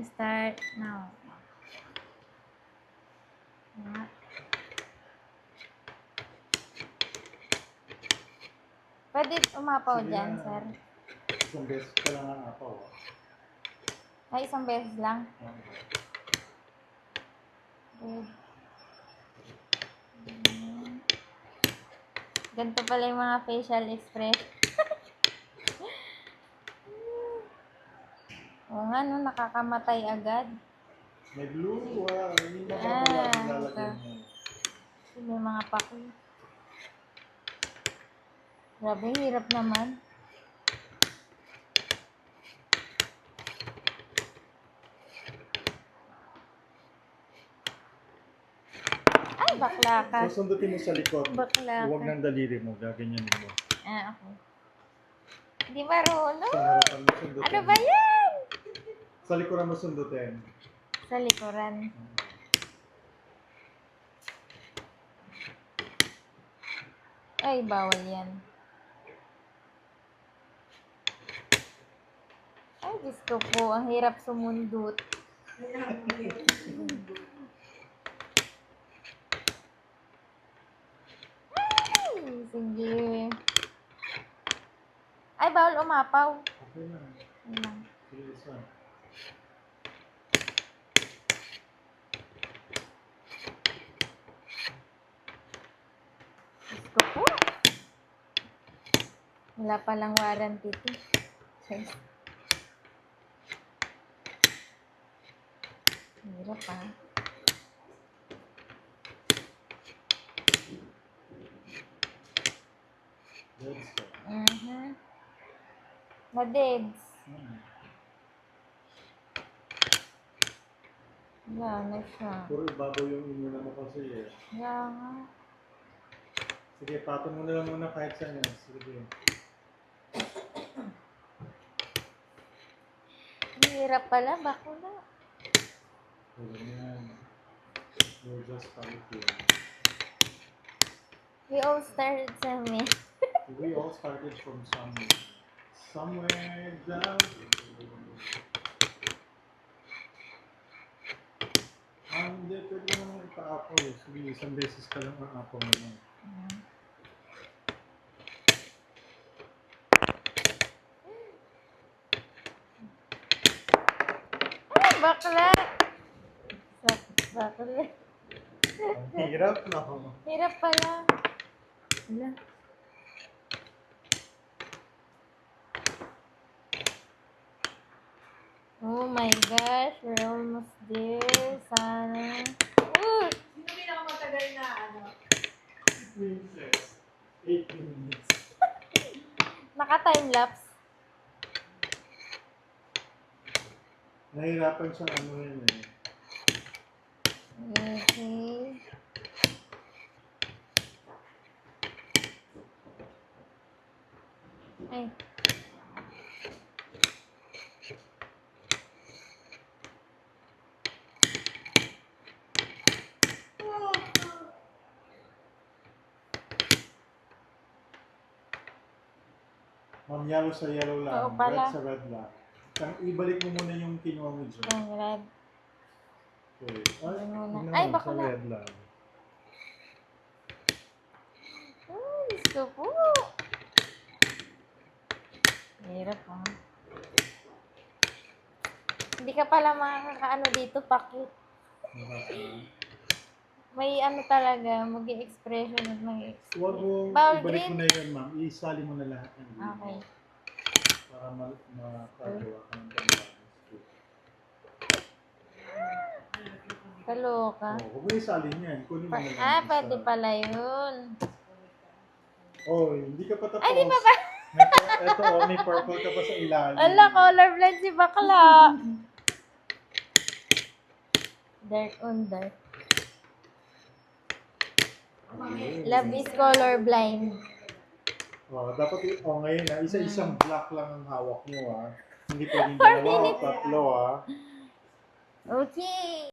start now. Pwede umapaw Sige dyan, na. sir. Isang beses ka lang ang apaw. Ay, isang beses lang. Good. Ganito pala yung mga facial expression. Oo nga, no, nakakamatay agad. May blue. Hindi na ba pala nilalagyan mo? May mga pako. Grabe, hirap naman. Ay, bakla ka. Susundutin mo sa likod. Bakla Huwag ka. ng daliri mo. Gaganyan mo. Okay. Di marunong. Sa harapan mo sundutin. Ano ba yan? Sa likuran mo sundutin. Sa likuran. Ay, bawal yan. Ay, Diyos ko po. Ang hirap sumundot. Ay, sige. Ay, bawal umapaw. Okay na. Ayan. Sige, isa. Diyos ko po. Wala palang warranty ito. Yes. Hirap ah. That's it. Na-deads. Wala na siya. Puro ibabaw yung inuna mo kasi eh. Kaya nga. Sige, patong mo na lang muna kahit saan yan. Sige. Hirap pala. Bako na. Huwag yan. We'll just start here. We all started somewhere. We all started from somewhere. Somewhere down. Hindi, pwede mo naman ipa-apaw eh. Sige, isang beses ka lang ang apaw mo lang. Ay, bakla! Bakla. Ang hirap na ako. Hirap pala. Wala. Oh my gosh, we're almost there. Sana. Sino pinakamatagal na ano? Princess. 8 minutes. Naka-time-lapse. Nahirapan siyang ano yun eh. Okay. Ay. Ma'am, yellow sa yellow lang. Oo pala. Red sa red lang. Ibalik mo muna yung kinuha mo dyan. Yung red. Okay. Ay, muna. Yun Ay, naman, baka sa na. red lang. Ay, gusto po. Hirap ha. Hindi ka pala makakaano dito, pakit. May ano talaga, mag-i-expression at mag-i-expression. Huwag mo, Bawal ibalik green. mo na yun, ma'am. Isali mo na lahat ng green. Okay. Para makagawa ka ng pangalaman. Kaloka. Huwag mo isali niyan. Kunin mo na lang. Ah, pwede pala yun. Oh, hindi ka pa tapos. Ay, di ba ba? Ito, may purple ka pa sa ilalim. Ala, colorblind si bakla. Dark on dark. Love is colorblind. Dapat, ngayon na, isa-isang black lang ang hawak niyo, ha. Hindi pwedeng dalawa o tatlo, ha. Okay.